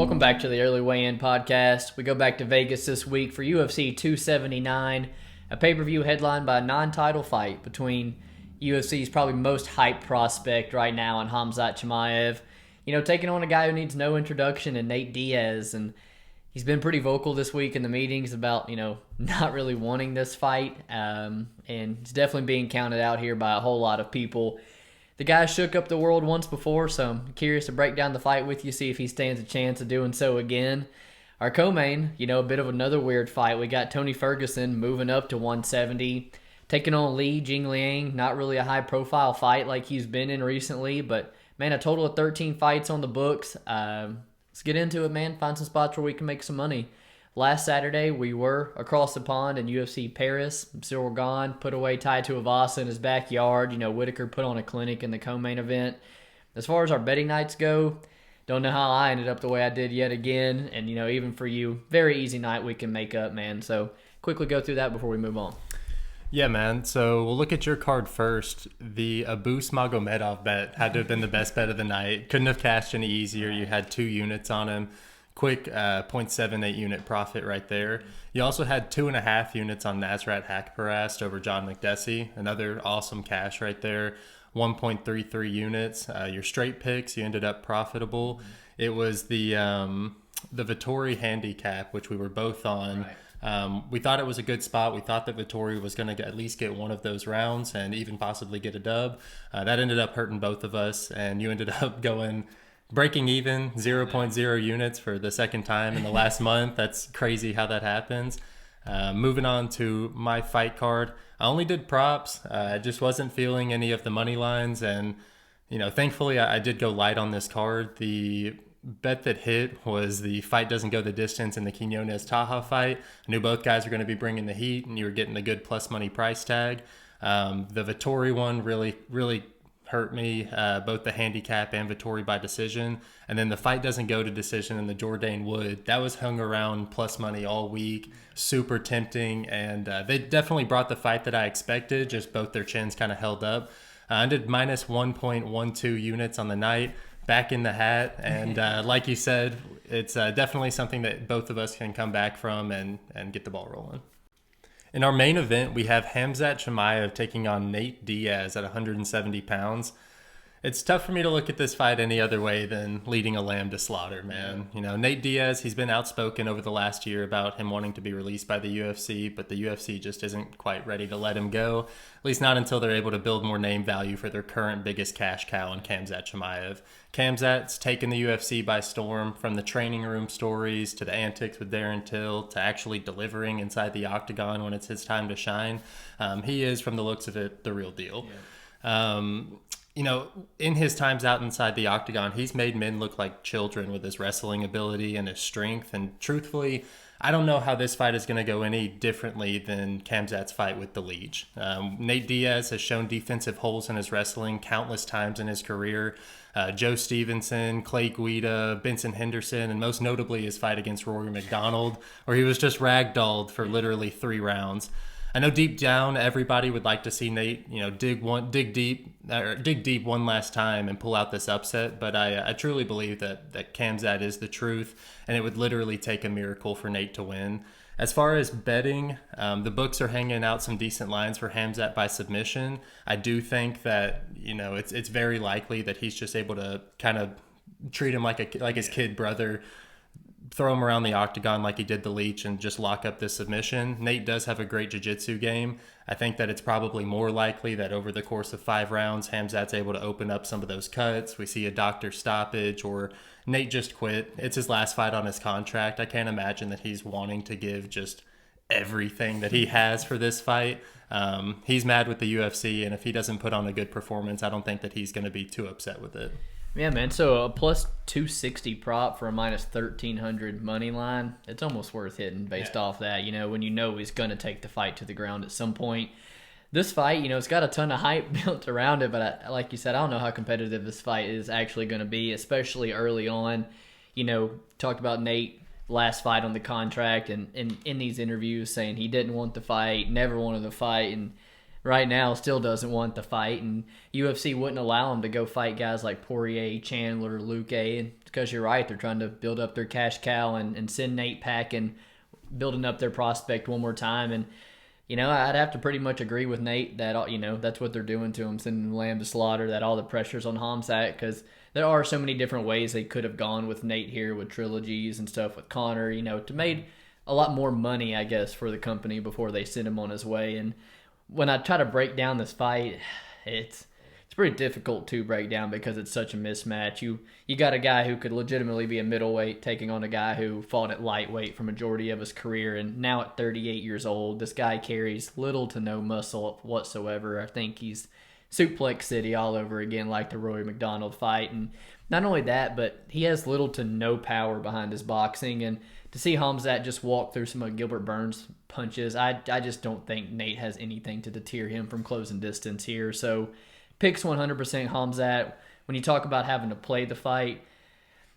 Welcome back to the Early Weigh-In Podcast. We go back to Vegas this week for UFC 279, a pay-per-view headlined by a non-title fight between UFC's probably most hyped prospect right now in Khamzat Chimaev. You know, taking on a guy who needs no introduction in Nate Diaz, and he's been pretty vocal this week in the meetings about, not really wanting this fight, and he's definitely being counted out here by a whole lot of people. The guy shook up the world once before, so I'm curious to break down the fight with you, see if he stands a chance of doing so again. Our co-main, a bit of another weird fight. We got Tony Ferguson moving up to 170, taking on Li Jingliang. Not really a high-profile fight like he's been in recently, but, man, a total of 13 fights on the books. Let's get into it, man. Find some spots where we can make some money. Last Saturday, we were across the pond in UFC Paris. Cyril Gane put away Tai Tuivasa in his backyard. Whitaker put on a clinic in the co-main event. As far as our betting nights go, don't know how I ended up the way I did yet again. And, even for you, very easy night we can make up, man. So quickly go through that before we move on. Yeah, man. So we'll look at your card first. The Abus Magomedov bet had to have been the best bet of the night. Couldn't have cashed any easier. You had 2 units on him. Quick 0.78 unit profit right there. You also had 2.5 units on Nasrat Haqparast over John McDessie. Another awesome cash right there. 1.33 units. Your straight picks, you ended up profitable. It was the Vettori handicap, which we were both on. Right. We thought it was a good spot. We thought that Vettori was going to at least get one of those rounds and even possibly get a dub. That ended up hurting both of us, and you ended up breaking even 0.0 units for the second time in the last month. That's crazy how that happens. Moving on to my fight card. I only did props. I just wasn't feeling any of the money lines. And, thankfully I did go light on this card. The bet that hit was the fight doesn't go the distance in the Quinones-Taha fight. I knew both guys were going to be bringing the heat, and you were getting a good plus money price tag. The Vettori one really hurt me, both the handicap and Vettori by decision. And then the fight doesn't go to decision in the Jourdain Wood. That was hung around plus money all week. Super tempting. And they definitely brought the fight that I expected. Just both their chins kind of held up. I did minus 1.12 units on the night. Back in the hat. And like you said, it's definitely something that both of us can come back from and get the ball rolling. In our main event, we have Khamzat Chimaev taking on Nate Diaz at 170 pounds. It's tough for me to look at this fight any other way than leading a lamb to slaughter, man. Nate Diaz, he's been outspoken over the last year about him wanting to be released by the UFC, but the UFC just isn't quite ready to let him go, at least not until they're able to build more name value for their current biggest cash cow in Khamzat Chimaev. Khamzat's taken the UFC by storm, from the training room stories to the antics with Darren Till to actually delivering inside the octagon when it's his time to shine. He is, from the looks of it, the real deal. Yeah. In his times out inside the octagon, he's made men look like children with his wrestling ability and his strength. And truthfully, I don't know how this fight is going to go any differently than Khamzat's fight with the Leech. Nate Diaz has shown defensive holes in his wrestling countless times in his career. Joe Stevenson, Clay Guida, Benson Henderson, and most notably his fight against Rory McDonald, where he was just ragdolled for literally 3 rounds. I know deep down everybody would like to see Nate, dig deep one last time and pull out this upset. But I truly believe that Khamzat is the truth, and it would literally take a miracle for Nate to win. As far as betting, the books are hanging out some decent lines for Khamzat by submission. I do think that it's very likely that he's just able to kind of treat him like his kid brother. Throw him around the octagon like he did the Leech and just lock up this submission. Nate does have a great jiu-jitsu game. I think that it's probably more likely that over the course of 5 rounds, Khamzat's able to open up some of those cuts. We see a doctor stoppage, or Nate just quit. It's his last fight on his contract. I can't imagine that he's wanting to give just everything that he has for this fight. He's mad with the UFC, and if he doesn't put on a good performance, I don't think that he's going to be too upset with it. Yeah, man. So a plus 260 prop for a minus 1,300 money line, it's almost worth hitting based off that, when he's going to take the fight to the ground at some point. This fight, it's got a ton of hype built around it, but like you said, I don't know how competitive this fight is actually going to be, especially early on. Talked about Nate last fight on the contract and in these interviews saying he didn't want the fight, never wanted the fight, and right now still doesn't want the fight, and UFC wouldn't allow him to go fight guys like Poirier, Chandler, Luque, and because you're right, they're trying to build up their cash cow and send Nate packing, building up their prospect one more time. And I'd have to pretty much agree with Nate that that's what they're doing to him, sending Lamb to slaughter. That all the pressure's on Khamzat, because there are so many different ways they could have gone with Nate here, with trilogies and stuff with Conor. To made a lot more money, I guess, for the company before they sent him on his way. And when I try to break down this fight, it's pretty difficult to break down because it's such a mismatch. You got a guy who could legitimately be a middleweight taking on a guy who fought at lightweight for majority of his career, and now at 38 years old, this guy carries little to no muscle whatsoever. I think he's Suplex City all over again, like the Rory McDonald fight. And not only that, but he has little to no power behind his boxing. And to see Khamzat just walk through some of Gilbert Burns' punches, I just don't think Nate has anything to deter him from closing distance here. So picks 100% Khamzat. When you talk about having to play the fight,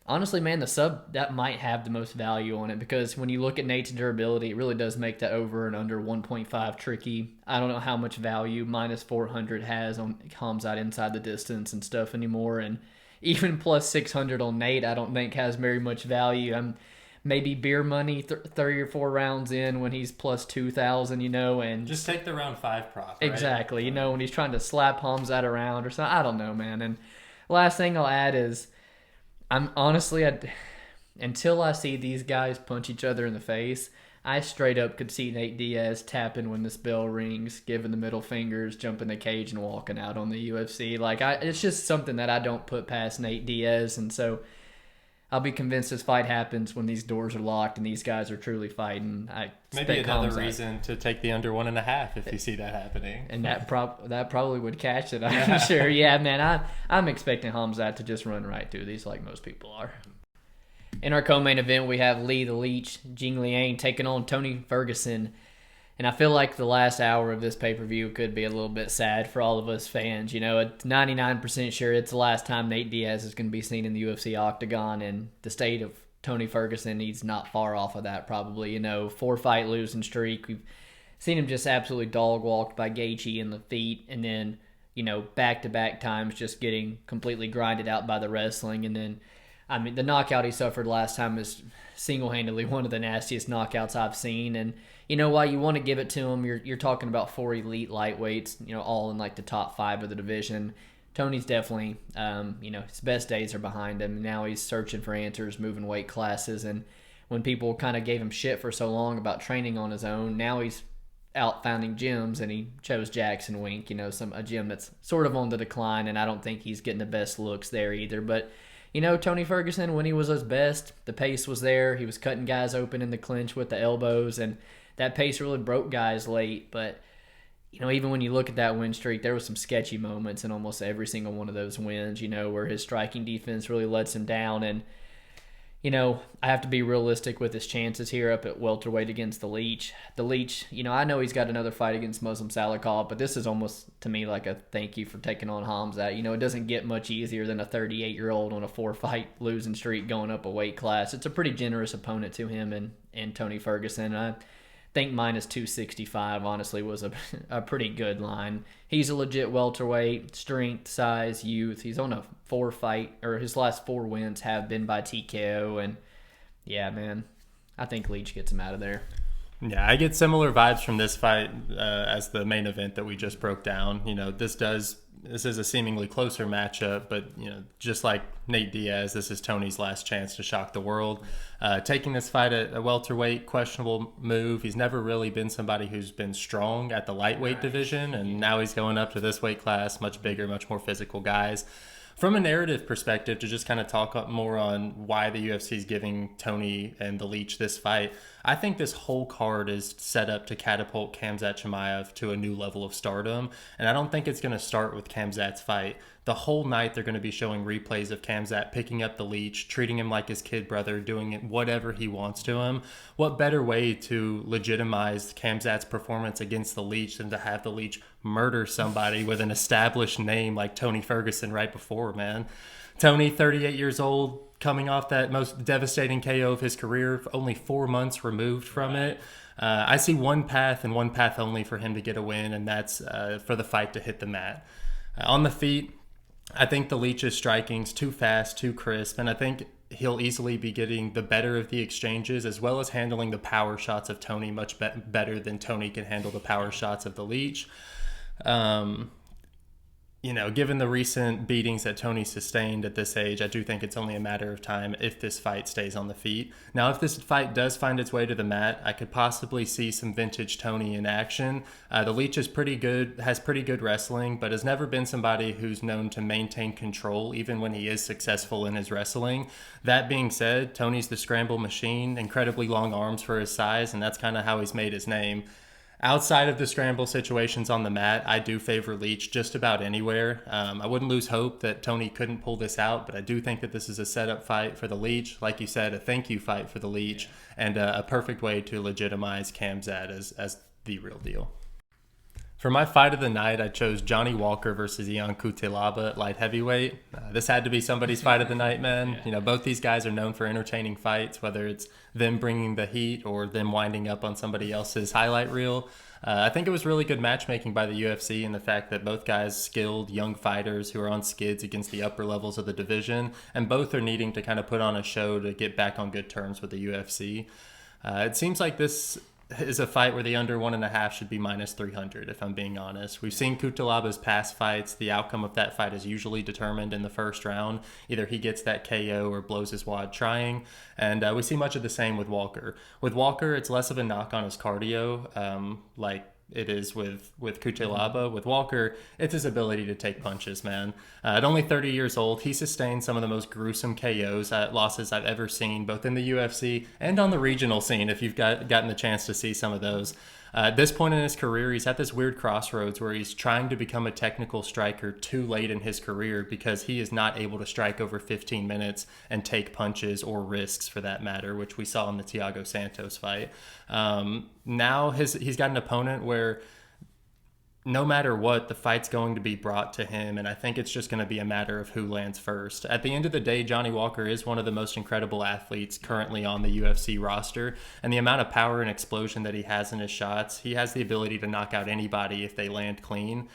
honestly, man, the sub, that might have the most value on it, because when you look at Nate's durability, it really does make that over and under 1.5 tricky. I don't know how much value minus 400 has on Khamzat inside the distance and stuff anymore, and even plus 600 on Nate I don't think has very much value. I'm maybe beer money 30 or 4 rounds in when he's plus 2,000, and just take the round 5 prop, right? Exactly, when he's trying to slap Khamzat around or something. I don't know, man. And last thing I'll add is, I'm honestly, until I see these guys punch each other in the face, I straight up could see Nate Diaz tapping when this bell rings, giving the middle fingers, jumping the cage, and walking out on the UFC. It's just something that I don't put past Nate Diaz, and so I'll be convinced this fight happens when these doors are locked and these guys are truly fighting. Maybe another reason to take the under 1.5 if you see that happening. And that probably would catch it, I'm sure. Yeah, man, I'm expecting Khamzat to just run right through these like most people are. In our co-main event, we have Li the Leech Jingliang taking on Tony Ferguson. And I feel like the last hour of this pay-per-view could be a little bit sad for all of us fans. It's 99% sure it's the last time Nate Diaz is going to be seen in the UFC octagon, and the state of Tony Ferguson, he's not far off of that probably. 4-fight losing streak. We've seen him just absolutely dog-walked by Gaethje in the feet, and then, back-to-back times just getting completely grinded out by the wrestling. And then, the knockout he suffered last time is single-handedly one of the nastiest knockouts I've seen. And while you want to give it to him, you're talking about 4 elite lightweights, all in like the top 5 of the division. Tony's definitely, his best days are behind him. Now he's searching for answers, moving weight classes. And when people kind of gave him shit for so long about training on his own, now he's out founding gyms, and he chose Jackson Wink, a gym that's sort of on the decline, and I don't think he's getting the best looks there either. But Tony Ferguson, when he was his best, the pace was there. He was cutting guys open in the clinch with the elbows, and that pace really broke guys late. But, even when you look at that win streak, there was some sketchy moments in almost every single one of those wins, where his striking defense really lets him down. And, I have to be realistic with his chances here up at welterweight against the Leech. The Leech, I know he's got another fight against Muslim Salikov, but this is almost, to me, like a thank you for taking on Khamzat. It doesn't get much easier than a 38-year-old on a 4-fight losing streak going up a weight class. It's a pretty generous opponent to him and Tony Ferguson. I think minus 265, honestly, was a pretty good line. He's a legit welterweight, strength, size, youth. He's on a 4-fight, or his last 4 wins have been by TKO. And, yeah, man, I think Leech gets him out of there. Yeah, I get similar vibes from this fight as the main event that we just broke down. This is a seemingly closer matchup, but just like Nate Diaz, this is Tony's last chance to shock the world. Taking this fight at a welterweight, questionable move. He's never really been somebody who's been strong at the lightweight division, and now he's going up to this weight class, much bigger, much more physical guys. From a narrative perspective, to just kind of talk up more on why the UFC is giving Tony and the Leech this fight, I think this whole card is set up to catapult Khamzat Chimaev to a new level of stardom, and I don't think it's going to start with Khamzat's fight. The whole night they're going to be showing replays of Khamzat picking up the Leech, treating him like his kid brother, doing it whatever he wants to him. What better way to legitimize Khamzat's performance against the Leech than to have the Leech murder somebody with an established name like Tony Ferguson right before, man. Tony, 38 years old, coming off that most devastating KO of his career, only 4 months removed from it. I see one path and one path only for him to get a win, and that's for the fight to hit the mat. On the feet, I think the Leach's striking's too fast, too crisp, and I think he'll easily be getting the better of the exchanges, as well as handling the power shots of Tony much better than Tony can handle the power shots of the Leach. Given the recent beatings that Tony sustained at this age, I do think it's only a matter of time if this fight stays on the feet. Now, if this fight does find its way to the mat, I could possibly see some vintage Tony in action. The Leach is pretty good, has pretty good wrestling, but has never been somebody who's known to maintain control, even when he is successful in his wrestling. That being said, Tony's the scramble machine, incredibly long arms for his size, and that's kind of how he's made his name. Outside of the scramble situations on the mat, I do favor Leach just about anywhere. I wouldn't lose hope that Tony couldn't pull this out, but I do think that this is a setup fight for the Leach. Like you said, a thank you fight for the Leach, and a perfect way to legitimize Khamzat as the real deal. For my fight of the night, I chose Johnny Walker versus Ian Cutelaba at light heavyweight. This had to be somebody's fight of the night, man. Yeah. Both these guys are known for entertaining fights, whether it's them bringing the heat or them winding up on somebody else's highlight reel. I think it was really good matchmaking by the UFC, and the fact that both guys skilled young fighters who are on skids against the upper levels of the division, and both are needing to kind of put on a show to get back on good terms with the UFC. It seems like this is a fight where the under 1.5 should be minus 300, if I'm being honest. We've seen Cutelaba's past fights. The outcome of that fight is usually determined in the first round. Either he gets that KO or blows his wad trying. And we see much of the same with Walker. With Walker, it's less of a knock on his cardio, like it is with Cutelaba. With Walker, it's his ability to take punches, man. At only 30 years old, he sustained some of the most gruesome KOs, losses I've ever seen, both in the UFC and on the regional scene, if you've gotten the chance to see some of those. At this point in his career, he's at this weird crossroads where he's trying to become a technical striker too late in his career because he is not able to strike over 15 minutes and take punches or risks, for that matter, which we saw in the Thiago Santos fight. Now he's got an opponent where no matter what, the fight's going to be brought to him, and I think it's just going to be a matter of who lands first. At the end of the day, Johnny Walker is one of the most incredible athletes currently on the UFC roster, and the amount of power and explosion that he has in his shots, he has the ability to knock out anybody if they land clean.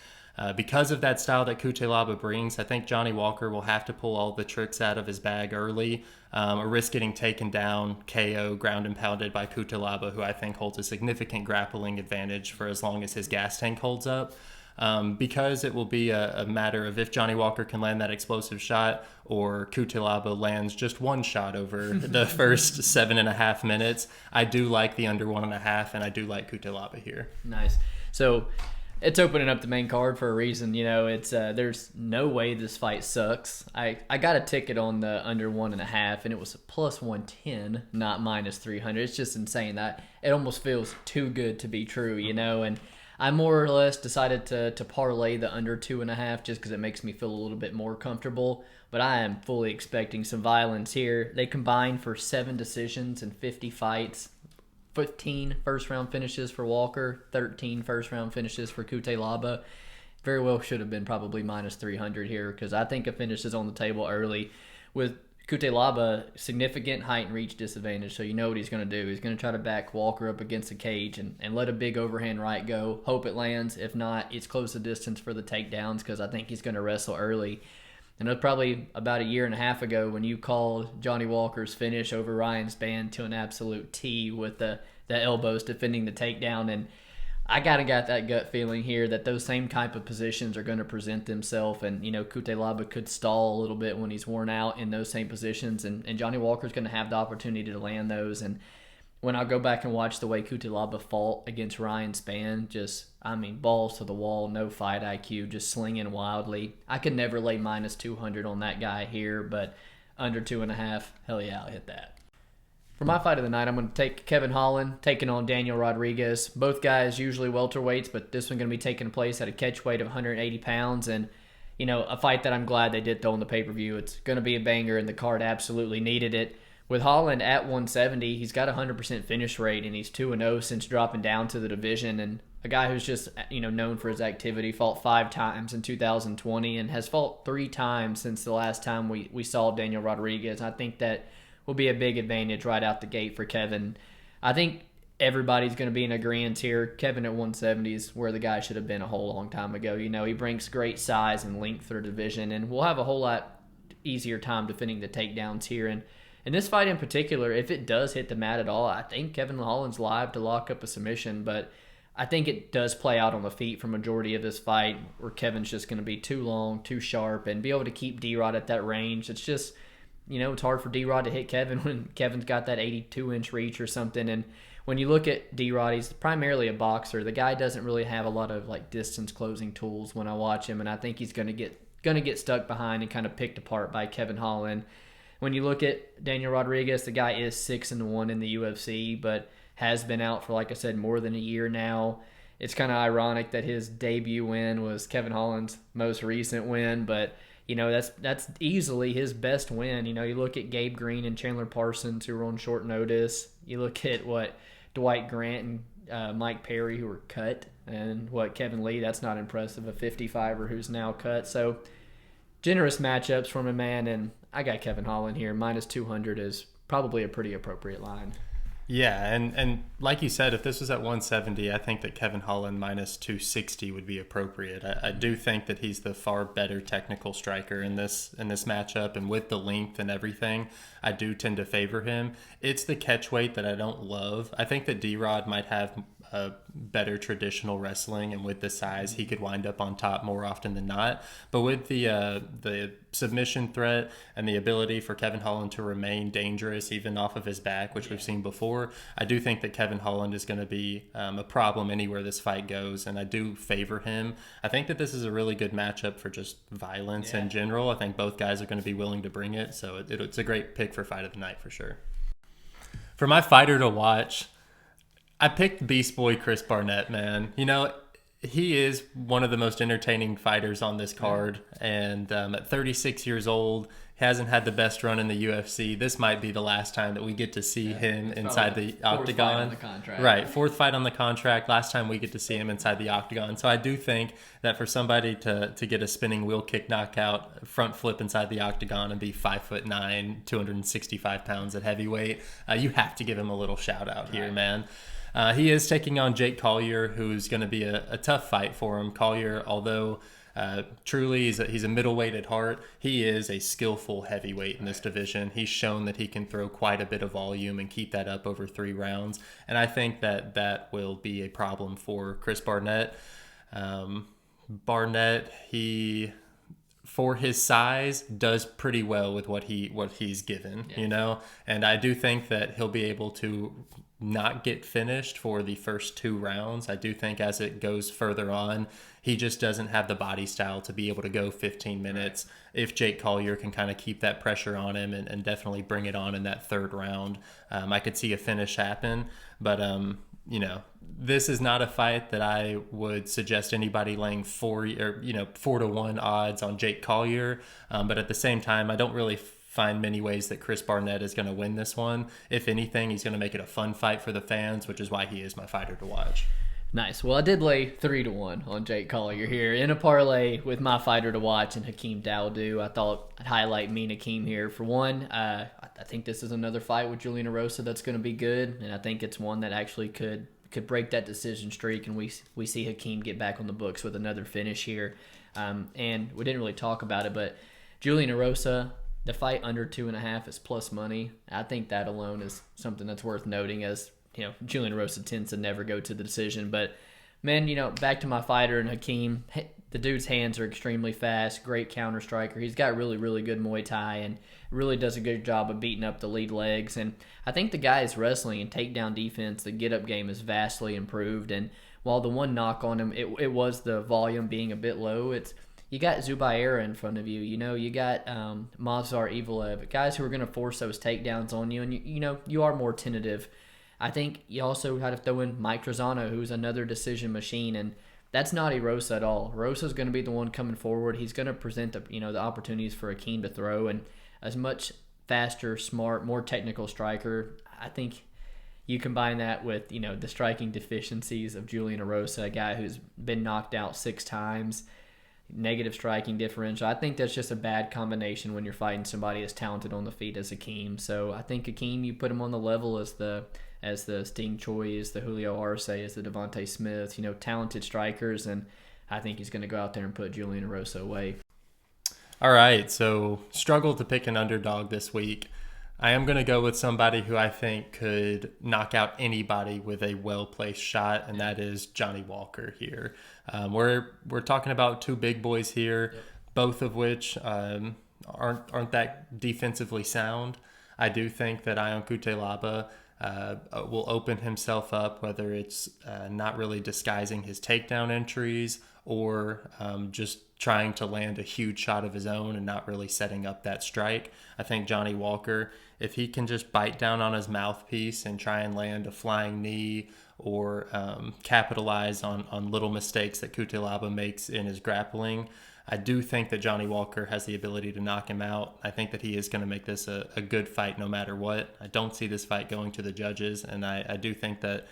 Because of that style that Cutelaba brings, I think Johnny Walker will have to pull all the tricks out of his bag early, or risk getting taken down, KO, ground and pounded by Cutelaba, who I think holds a significant grappling advantage for as long as his gas tank holds up. Because it will be a matter of if Johnny Walker can land that explosive shot or Cutelaba lands just one shot over the first 7.5 minutes. I do like the under 1.5, and I do like Cutelaba here. Nice. So it's opening up the main card for a reason. It's there's no way this fight sucks. I got a ticket on the under 1.5, and it was plus 110, not minus 300. It's just insane that it almost feels too good to be true, and I more or less decided to parlay the under 2.5 just because it makes me feel a little bit more comfortable. But I am fully expecting some violence here. They combined for 7 decisions and 50 fights. 15 first-round finishes for Walker, 13 first-round finishes for Cutelaba. Very well should have been probably minus 300 here because I think a finish is on the table early. With Cutelaba, significant height and reach disadvantage, so you know what he's going to do. He's going to try to back Walker up against the cage and let a big overhand right go. Hope it lands. If not, it's close the distance for the takedowns because I think he's going to wrestle early. And it was probably about 1.5 years ago when you called Johnny Walker's finish over Ryan Spann to an absolute T with the elbows defending the takedown. And I kind of got that gut feeling here that those same type of positions are going to present themselves. And, Cutelaba could stall a little bit when he's worn out in those same positions. And Johnny Walker's going to have the opportunity to land those. And when I go back and watch the way Cutelaba fought against Ryan Spann, balls to the wall, no fight IQ, just slinging wildly. I could never lay minus 200 on that guy here, but under 2.5, hell yeah, I'll hit that. For my fight of the night, I'm going to take Kevin Holland taking on Daniel Rodriguez. Both guys usually welterweights, but this one's going to be taking place at a catch weight of 180 pounds. And, a fight that I'm glad they did throw on the pay-per-view. It's going to be a banger, and the card absolutely needed it. With Holland at 170, he's got a 100% finish rate, and he's 2-0 since dropping down to the division. And a guy who's just, known for his activity, fought 5 times in 2020 and has fought 3 times since the last time we saw Daniel Rodriguez. I think that will be a big advantage right out the gate for Kevin. I think everybody's going to be in agreement here. Kevin at 170 is where the guy should have been a whole long time ago. He brings great size and length for the division, and we'll have a whole lot easier time defending the takedowns here. And in this fight in particular, if it does hit the mat at all, I think Kevin Holland's live to lock up a submission, but I think it does play out on the feet for majority of this fight, where Kevin's just going to be too long, too sharp, and be able to keep D-Rod at that range. It's just, it's hard for D-Rod to hit Kevin when Kevin's got that 82-inch reach or something. And when you look at D-Rod, he's primarily a boxer. The guy doesn't really have a lot of distance closing tools when I watch him, and I think he's going to get stuck behind and kind of picked apart by Kevin Holland. When you look at Daniel Rodriguez, the guy is 6-1 in the UFC, but has been out for, like I said, more than a year now. It's kind of ironic that his debut win was Kevin Holland's most recent win, but that's easily his best win. You look at Gabe Green and Chandler Parsons, who were on short notice. You look at what Dwight Grant and Mike Perry, who were cut, and what Kevin Lee, that's not impressive, a 55er who's now cut. So generous matchups from a man, and I got Kevin Holland here. Minus 200 is probably a pretty appropriate line. Yeah, and like you said, if this was at 170, I think that Kevin Holland minus 260 would be appropriate. I do think that he's the far better technical striker in this matchup, and with the length and everything, I do tend to favor him. It's the catch weight that I don't love. I think that D-Rod might have a better traditional wrestling, and with the size, he could wind up on top more often than not. But with the submission threat and the ability for Kevin Holland to remain dangerous even off of his back, which we've seen before, I do think that Kevin Holland is going to be a problem anywhere this fight goes, and I do favor him. I think that this is a really good matchup for just violence in general. I think both guys are going to be willing to bring it, so it's a great pick for fight of the night for sure. For my fighter to watch, I picked Beast Boy Chris Barnett, man. He is one of the most entertaining fighters on this card, and at 36 years old, hasn't had the best run in the UFC. This might be the last time that we get to see him inside the octagon. Fight on the contract. Right, 4th fight on the contract. Last time we get to see him inside the octagon. So I do think that for somebody to get a spinning wheel kick knockout, front flip inside the octagon, and be 5'9", 265 pounds at heavyweight, you have to give him a little shout out here, man. He is taking on Jake Collier, who's going to be a tough fight for him. Collier, although truly he's a middleweight at heart, he is a skillful heavyweight in this division. He's shown that he can throw quite a bit of volume and keep that up over 3 rounds. And I think that will be a problem for Chris Barnett. Barnett, he, for his size, does pretty well with what he's given, and I do think that he'll be able to not get finished for the first 2 rounds. I do think as it goes further on, he just doesn't have the body style to be able to go 15 minutes. If Jake Collier can kind of keep that pressure on him and definitely bring it on in that 3rd round, I could see a finish happen. But this is not a fight that I would suggest anybody laying 4-1 odds on Jake Collier. But at the same time, I don't really find many ways that Chris Barnett is going to win this one. If anything, he's going to make it a fun fight for the fans, which is why he is my fighter to watch. Nice. Well, I did lay 3-1 on Jake Collier here in a parlay with my fighter to watch and Hakeem Dawodu. I thought I'd highlight me and Hakeem here. For one, I think this is another fight with Julian Erosa that's going to be good, and I think it's one that actually could break that decision streak, and we see Hakeem get back on the books with another finish here. And we didn't really talk about it, but Julian Erosa, the fight under 2.5 is plus money. I think that alone is something that's worth noting, as Julian Erosa tends to never go to the decision. But man, back to my fighter and Hakeem, the dude's hands are extremely fast, great counter striker. He's got really, really good Muay Thai and really does a good job of beating up the lead legs. And I think the guy's wrestling and takedown defense, the get-up game is vastly improved. And while the one knock on him, it was the volume being a bit low, you got Zubaira in front of you. You got Mazar Evelev, guys who are going to force those takedowns on you, and you are more tentative. I think you also had to throw in Mike Trezano, who's another decision machine, and that's not Erosa at all. Erosa's going to be the one coming forward. He's going to present the opportunities for Hakeem to throw, and as much faster, smart, more technical striker, I think you combine that with, the striking deficiencies of Julian Erosa, a guy who's been knocked out 6 times, negative striking differential. I think that's just a bad combination when you're fighting somebody as talented on the feet as Hakeem. So I think Hakeem, you put him on the level as the Sting Choi, as the Julio Arce, as the Devontae Smith, talented strikers, and I think he's going to go out there and put Julian Erosa away. All right, so struggled to pick an underdog this week. I am going to go with somebody who I think could knock out anybody with a well-placed shot, and that is Johnny Walker here. We're talking about 2 big boys here, both of which aren't that defensively sound. I do think that Ion Cutelaba will open himself up, whether it's not really disguising his takedown entries or just trying to land a huge shot of his own and not really setting up that strike. I think Johnny Walker, if he can just bite down on his mouthpiece and try and land a flying knee or capitalize on little mistakes that Cutelaba makes in his grappling, I do think that Johnny Walker has the ability to knock him out. I think that he is going to make this a good fight no matter what. I don't see this fight going to the judges, and I do think that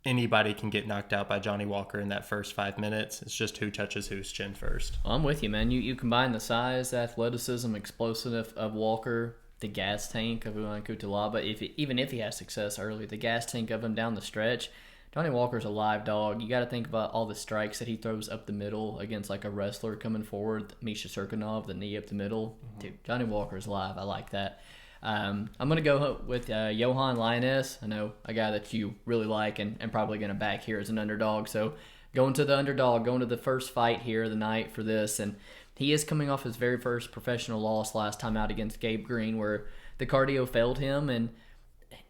anybody can get knocked out by Johnny Walker in that first 5 minutes. It's just who touches whose chin first. Well, I'm with you, man. You combine the size, athleticism, explosiveness of Walker, the gas tank of Ion Cutelaba. Even if he has success early, the gas tank of him down the stretch, Johnny Walker's a live dog. You got to think about all the strikes that he throws up the middle against like a wrestler coming forward, Misha Serkinov, the knee up the middle. Mm-hmm. Dude, Johnny Walker's live. I like that. I'm going to go with Johan Lioness. I know a guy that you really like and probably going to back here as an underdog. So going to the underdog, going to the first fight here of the night for this. And he is coming off his very first professional loss last time out against Gabe Green, where the cardio failed him. And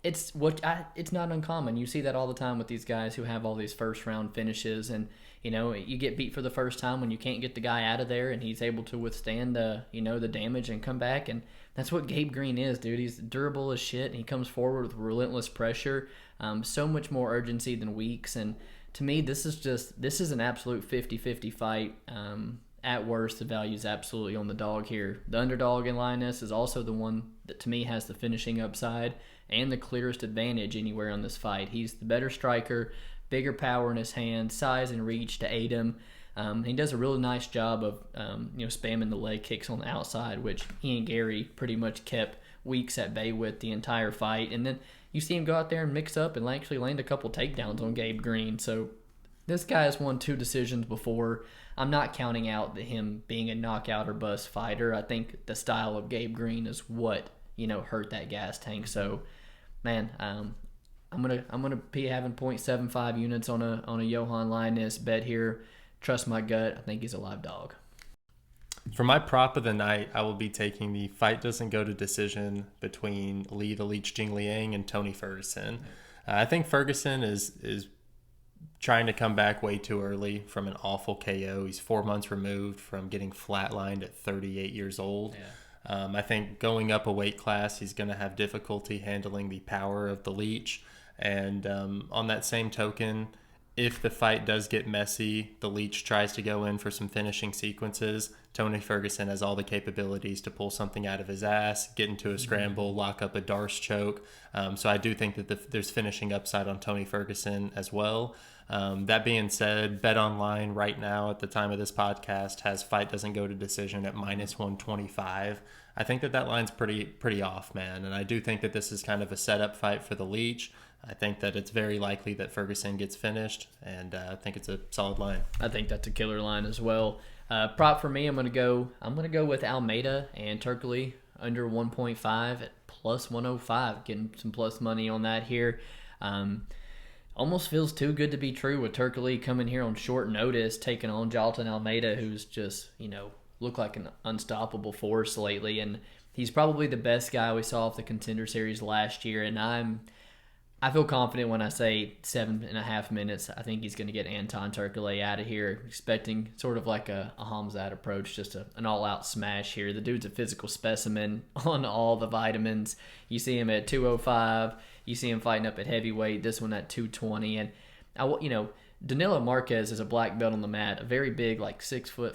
it's not uncommon. You see that all the time with these guys who have all these first-round finishes. And, you get beat for the first time when you can't get the guy out of there, and he's able to withstand the damage and come back. And that's what Gabe Green is, dude. He's durable as shit, and he comes forward with relentless pressure, so much more urgency than Weeks. And to me, this is an absolute 50-50 fight. At worst, the value is absolutely on the dog here. The underdog in Lioness is also the one that, to me, has the finishing upside and the clearest advantage anywhere on this fight. He's the better striker, bigger power in his hands, size and reach to aid him. He does a really nice job of spamming the leg kicks on the outside, which he and Gary pretty much kept Weeks at bay with the entire fight. And then you see him go out there and mix up and actually land a couple takedowns on Gabe Green. So this guy has won 2 decisions before. I'm not counting out him being a knockout or bust fighter. I think the style of Gabe Green is what hurt that gas tank. So, man, I'm gonna be having 0.75 units on a Johan Lioness bet here. Trust my gut. I think he's a live dog. For my prop of the night, I will be taking the fight doesn't go to decision between Li the Leech Jingliang and Tony Ferguson. I think Ferguson is trying to come back way too early from an awful KO. He's 4 months removed from getting flatlined at 38 years old. Yeah. I think going up a weight class, he's going to have difficulty handling the power of the Leech. And on that same token, if the fight does get messy, the Leech tries to go in for some finishing sequences, Tony Ferguson has all the capabilities to pull something out of his ass, get into a scramble, lock up a Darce choke. So I do think that there's finishing upside on Tony Ferguson as well. That being said, BetOnline right now at the time of this podcast has fight doesn't go to decision at -125. I think that line's pretty off, man. And I do think that this is kind of a setup fight for the Leech. I think that it's very likely that Ferguson gets finished, and I think it's a solid line. I think that's a killer line as well. Prop for me, I'm gonna go with Almeida and Turkley under 1.5 at +105, getting some plus money on that here. Almost feels too good to be true with Turkley coming here on short notice, taking on Jalton Almeida, who's just looked like an unstoppable force lately, and he's probably the best guy we saw off the Contender Series last year. And I feel confident when I say 7.5 minutes. I think he's going to get Anton Turkalay out of here, expecting sort of like a Khamzat approach, just an all-out smash here. The dude's a physical specimen on all the vitamins. You see him at 205. You see him fighting up at heavyweight, this one at 220. And, Danilo Marquez is a black belt on the mat, a very big, like 6'5",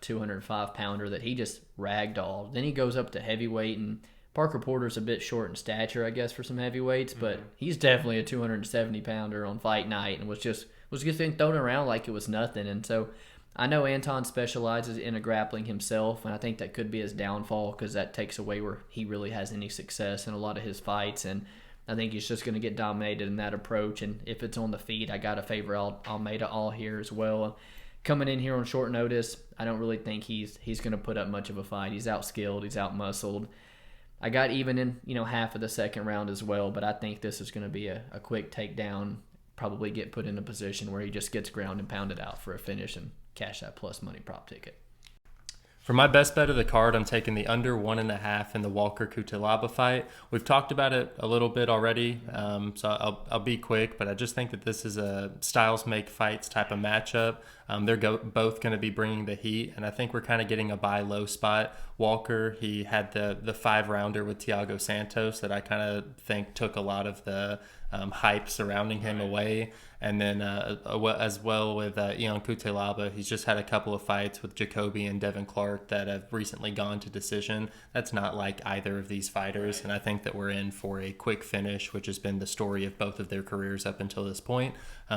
205-pounder that he just ragdolled. Then he goes up to heavyweight and Parker Porter's a bit short in stature, I guess, for some heavyweights, but he's definitely a 270-pounder on fight night and was just getting thrown around like it was nothing. And so I know Anton specializes in a grappling himself, and I think that could be his downfall because that takes away where he really has any success in a lot of his fights. And I think he's just going to get dominated in that approach. And if it's on the feet, I got to favor Almeida all here as well. Coming in here on short notice, I don't really think he's going to put up much of a fight. He's out-skilled. He's out-muscled. I got even in half of the second round as well, but I think this is going to be a quick takedown, probably get put in a position where he just gets ground and pounded out for a finish and cash that plus money prop ticket. For my best bet of the card, I'm taking the under 1.5 in the Walker-Cutelaba fight. We've talked about it a little bit already, so I'll be quick, but I just think that this is a styles make fights type of matchup. They're both going to be bringing the heat, and I think we're kind of getting a buy low spot. Walker, he had the 5-rounder with Thiago Santos that I kind of think took a lot of the hype surrounding him away. And then as well with Ion Cutelaba, he's just had a couple of fights with Jacoby and Devin Clark that have recently gone to decision. That's not like either of these fighters, and I think that we're in for a quick finish, which has been the story of both of their careers up until this point.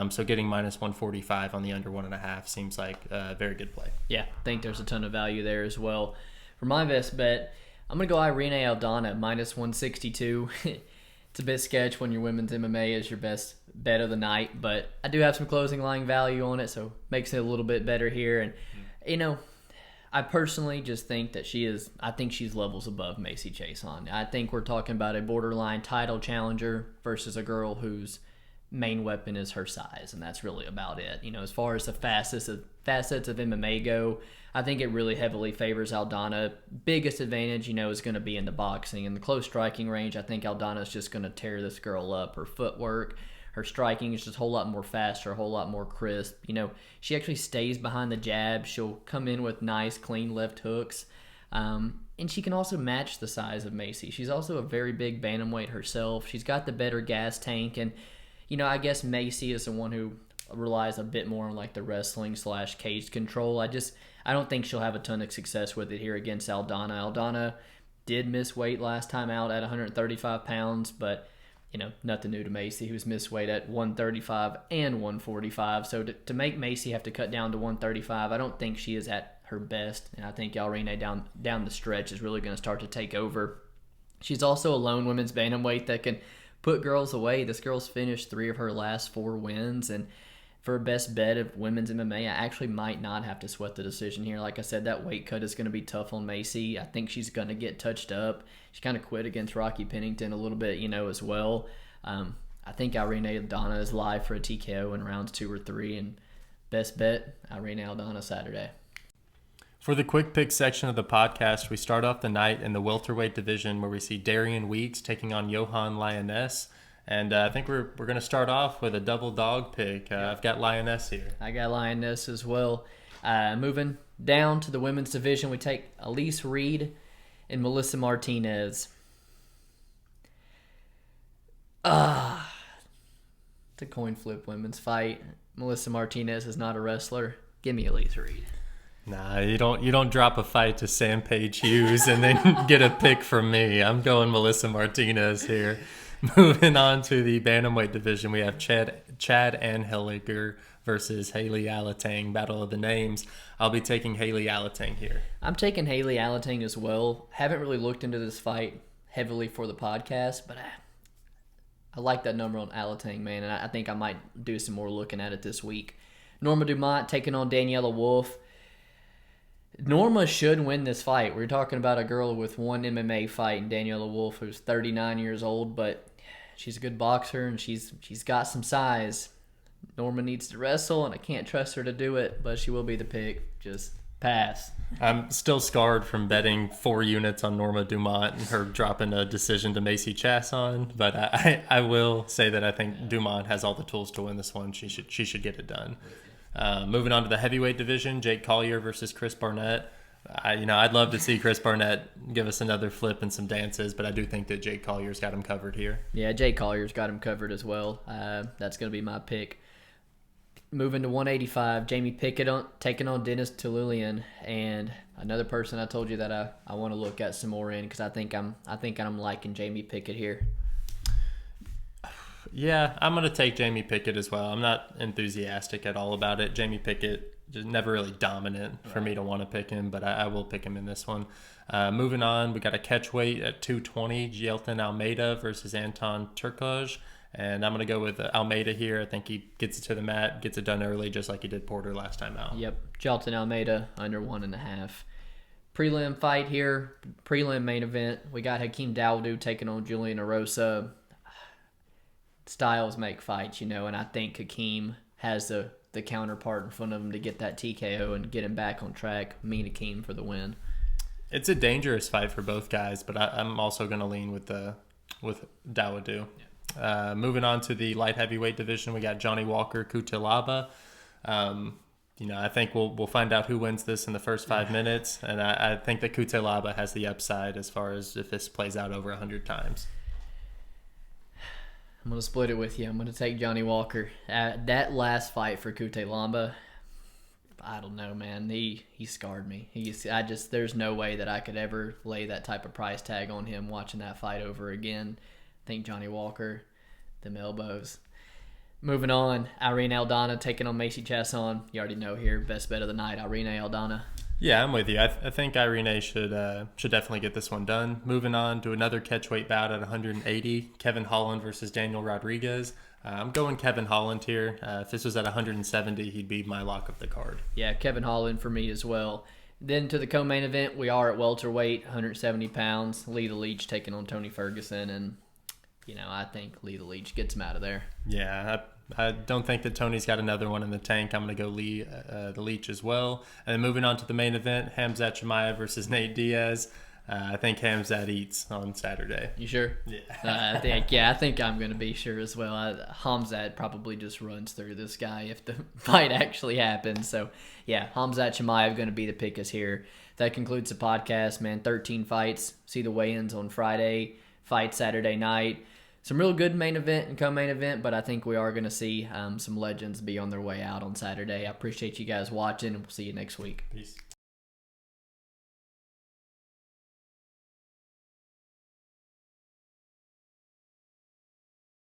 So getting minus 145 on the under 1.5 seems like a very good play. Yeah, I think there's a ton of value there as well. For my best bet, I'm going to go Irene Aldana, minus 162. It's a bit sketch when your women's MMA is your best bet of the night, but I do have some closing line value on it, so makes it a little bit better here. And, I personally just think that I think she's levels above Macy Chiasson. I think we're talking about a borderline title challenger versus a girl whose main weapon is her size, and that's really about it. As far as the facets of MMA go, I think it really heavily favors Aldana. Biggest advantage, is going to be in the boxing. In the close striking range, I think Aldana is just going to tear this girl up. Her footwork, her striking is just a whole lot more faster, a whole lot more crisp. She actually stays behind the jab. She'll come in with nice, clean left hooks. And she can also match the size of Macy. She's also a very big bantamweight herself. She's got the better gas tank. And, I guess Macy is the one who relies a bit more on like the wrestling / cage control. I don't think she'll have a ton of success with it here against Aldana. Aldana did miss weight last time out at 135 pounds, but nothing new to Macy, who's missed weight at 135 and 145. So to make Macy have to cut down to 135, I don't think she is at her best, and I think Irene down the stretch is really going to start to take over. She's also a lone women's bantamweight that can put girls away. This girl's finished 3 of her last 4 wins, and for a best bet of women's MMA, I actually might not have to sweat the decision here. Like I said, that weight cut is going to be tough on Macy. I think she's going to get touched up. She kind of quit against Rocky Pennington a little bit, as well. I think Irene Aldana is live for a TKO in rounds 2 or 3, and best bet, Irene Aldana Saturday. For the quick pick section of the podcast, we start off the night in the welterweight division where we see Darian Weeks taking on Johan Lioness. And I think we're going to start off with a double dog pick. I've got Lioness here. I got Lioness as well. Moving down to the women's division, we take Elise Reed and Melissa Martinez. It's a coin flip women's fight. Melissa Martinez is not a wrestler. Give me Elise Reed. Nah, you don't drop a fight to Sam Page Hughes and then get a pick from me. I'm going Melissa Martinez here. Moving on to the bantamweight division, we have Chad Anheliger versus Haley Alatang. Battle of the names. I'll be taking Haley Alatang here. I'm taking Haley Alatang as well. Haven't really looked into this fight heavily for the podcast, but I like that number on Alatang, man, and I think I might do some more looking at it this week. Norma Dumont taking on Daniela Wolf. Norma should win this fight. We're talking about a girl with one MMA fight, and Daniela Wolf, who's 39 years old, but she's a good boxer, and she's got some size. Norma needs to wrestle, and I can't trust her to do it, but she will be the pick. Just pass. I'm still scarred from betting 4 units on Norma Dumont and her dropping a decision to Macy Chiasson, but I will say that I think Dumont has all the tools to win this one. She should get it done. Moving on to the heavyweight division, Jake Collier versus Chris Barnett. I'd love to see Chris Barnett give us another flip and some dances, but I do think that Jake Collier's got him covered here. Yeah, Jake Collier's got him covered as well. That's going to be my pick. Moving to 185, Jamie Pickett taking on Dennis Tulilian, and Another person I told you that I want to look at some more in, because I think I'm liking Jamie Pickett here. Yeah, I'm going to take Jamie Pickett as well. I'm not enthusiastic at all about it. Jamie Pickett just never really dominant for me to want to pick him, but I will pick him in this one. Moving on, we got a catch weight at 220, Jelton Almeida versus Anton Turkoj. And I'm going to go with Almeida here. I think he gets it to the mat, gets it done early, just like he did Porter last time out. Yep, Jelton Almeida under 1.5. Prelim fight here, prelim main event. We got Hakeem Dawodu taking on Julian Erosa. Styles make fights, and I think Hakeem has the counterpart in front of him to get that TKO and get him back on track. Me and Hakeem for the win. It's a dangerous fight for both guys, but I'm also going to lean with Dawodu. Yeah. Moving on to the light heavyweight division, we got Johnny Walker, Cutelaba. I think we'll find out who wins this in the first 5 minutes, and I think that Cutelaba has the upside as far as if this plays out over 100 times. I'm going to split it with you. I'm going to take Johnny Walker. That last fight for Cutelaba, I don't know, man. He scarred me. There's no way that I could ever lay that type of price tag on him watching that fight over again. I think Johnny Walker, them elbows. Moving on, Irene Aldana taking on Macy Chiasson. You already know here, best bet of the night, Irene Aldana. Yeah, I'm with you. I think Irene should definitely get this one done. Moving on to another catchweight bout at 180, Kevin Holland versus Daniel Rodriguez. I'm going Kevin Holland here. If this was at 170, he'd be my lock of the card. Yeah, Kevin Holland for me as well. Then to the co-main event, we are at welterweight, 170 pounds. Lee the Leech taking on Tony Ferguson, and I think Lee the Leech gets him out of there. Yeah, I don't think that Tony's got another one in the tank. I'm going to go Lee the Leech as well. And then moving on to the main event, Khamzat Chimaev versus Nate Diaz. I think Khamzat eats on Saturday. You sure? Yeah. I think I'm going to be sure as well. Khamzat probably just runs through this guy if the fight actually happens. So, yeah, Khamzat Chimaev going to be the pick us here. That concludes the podcast, man. 13 fights. See the weigh-ins on Friday. Fight Saturday night. Some real good main event and co-main event, but I think we are going to see some legends be on their way out on Saturday. I appreciate you guys watching, and we'll see you next week. Peace.